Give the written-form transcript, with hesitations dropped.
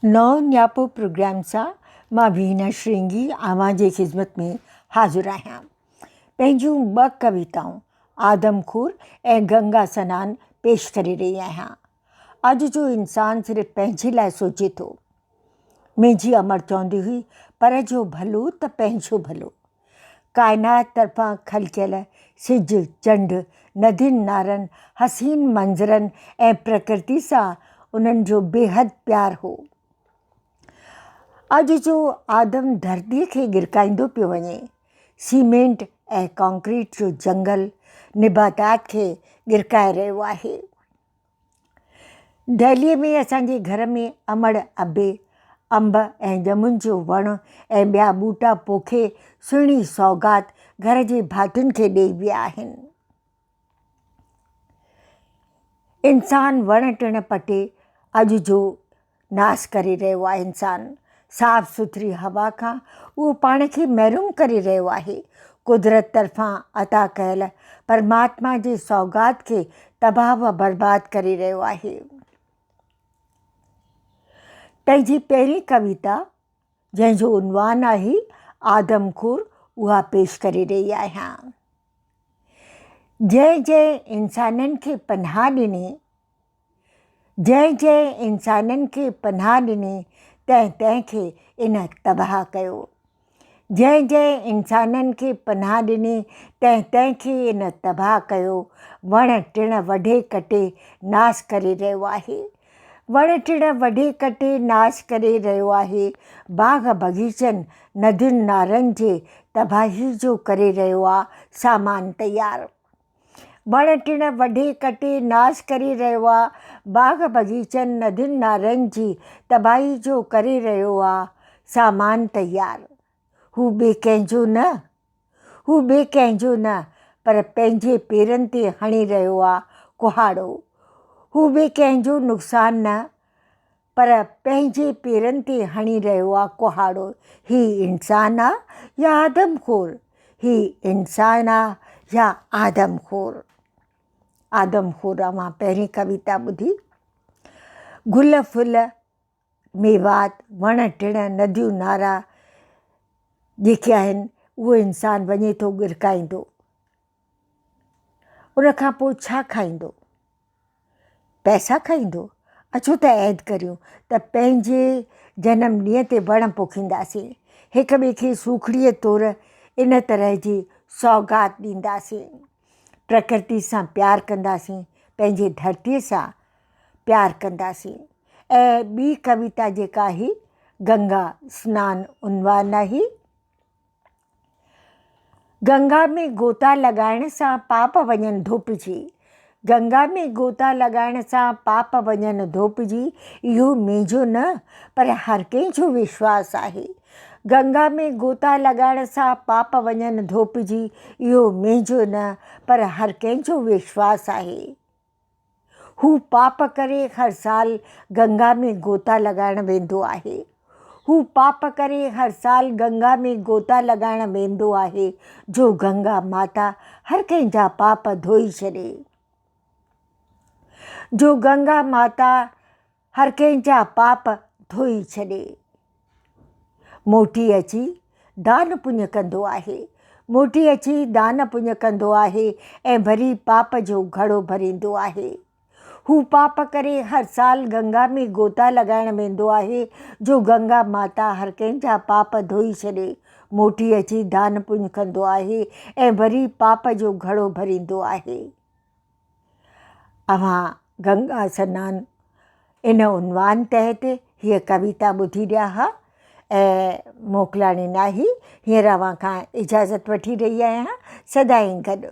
नओं न्यापो प्रोग्राम सां मां वीना श्रृंगी अव्हां जी ख़िदमत में हाज़िर आहियां। पंहिंजूं 2 कविताऊं आदमखोर ऐं गंगा सनान पेश करे रही आहियां। अॼु जो इंसान सिर्फ़ पंहिंजे लाइ सोचे थो। मुंहिंजी अमर चवंदी हुई, पर जो भलो त पंहिंजो भलो। काइनात तरफ़ां खलकियल सिज चंड नदियुनि नारनि हसीन मंज़रनि ऐं प्रकृति सां उन्हनि जो बेहद प्यार हो। अॼु जो आदम धरतीअ खे गिरकाईंदो पियो वञे। सीमेंट ऐं कॉन्क्रीट जो जंगल निबातात खे गिरकाए रहियो आहे। दिल्लीअ में असांजे घर में अमड़ अबे अंब ऐं ॼमूं जो वण ऐं ॿिया ॿूटा पोखे सुहिणी सौगात घर जे भातियुनि खे ॾेई विया आहिनि। इंसान वण टिण पटे अॼु जो नाश करे रहियो आहे। इंसान साफ़ सुथरी हवा खां उहो पाण खे महरूम करे रहियो आहे। कुदरत तरफ़ां अता कयल परमात्मा जे सौगात खे तबाह व बर्बाद करे रहियो आहे। पंहिंजी पहिरीं कविता जंहिंजो उनवान आहे आदमखोर, उहा पेश करे रही आहियां। जंहिं जंहिं इंसाननि खे पनाह ॾिनी, जंहिं जंहिं इंसाननि खे पनाह ॾिनी, तंहिं तंहिंखे इन तबाह कयो। जंहिं जंहिं इंसाननि खे पनाह ॾिनी, तंहिं तंहिंखे इन तबाह कयो। वण टिण वढे कटे नाश करे रहियो आहे। वण टिण वढे कटे नाश करे रहियो आहे। बाग़ बग़ीचनि नदियुनि नारनि जे तबाही जो करे रहियो आहे सामान तयारु। वण टिण वढे कटे नाश करे रहियो आहे। बाग़ बग़ीचनि नदियुनि नारनि जी तबाही जो करे रहियो आहे सामान तयारु। हू ॿिए कंहिंजो न, हू ॿिए कंहिंजो न, पर पंहिंजे पेरनि ते हणी रहियो आहे कुहाड़ो। हू ॿिए कंहिंजो नुक़सानु न, पर पंहिंजे पेरनि ते हणी रहियो आहे कुहाड़ो। ही इंसान आहे या आदमखोर? ही इंसान आहे या आदमखोर? आदमखोर मां पहिरीं कविता ॿुधी। गुल फुल मेवात वण टिण नदियूं नारा जेके आहिनि उहो इंसान वञे थो गिरकाईंदो। उनखां पोइ छा खाईंदो? पैसा खाईंदो? अचो त ऐद करियूं त पंहिंजे जनम ॾींहं ते वण पोखींदासीं, हिक ॿिए खे सूखड़ीअ तौरु इन तरह जी सौगात ॾींदासीं। प्रकृति सां प्यारु कंदासीं, पंहिंजे धरतीअ सां प्यारु कंदासीं। ऐं ॿी कविता जेका आहे गंगा सनानु उनवान आहे। गंगा में गोता लॻाइण सां पाप वञनि धोपिजी। गंगा में गोता लॻाइण सां पाप वञनि धोपिजी। इहो मुंहिंजो न, पर हर कंहिंजो विश्वास आहे। गंगा में गोता लॻाइण सां पाप वञनि धोपिजी। इहो मुंहिंजो न, पर हर कंहिंजो विश्वास आहे। हू पाप करे हर साल गंगा में गोता लॻाइण वेंदो आहे। हू पाप करे हर साल गंगा में गोता लॻाइण वेंदो आहे। जो गंगा माता हर कंहिंजा पाप धोई छॾे। जो गंगा माता हर कंहिंजा पाप धोई छॾे। मोटी अची दान पुञ कंदो आहे। मोटी अची दान पुञ कंदो आहे ऐं वरी पाप जो घड़ो भरींदो आहे। हू पाप करे हर साल गंगा में गोता लॻाइण वेंदो आहे। जो गंगा माता हर कंहिंजा पाप धोई छॾे। मोटी अची दान पुञ कंदो आहे ऐं वरी पाप जो घड़ो भरींदो आहे। अव्हां गंगा सनानु इन उनवान तहत हीअ कविता ॿुधी रहिया हुआ ऐं मोकिलाणी नाही। हींअर अव्हां खां इजाज़त वठी रही आहियां। सदाईं गॾु।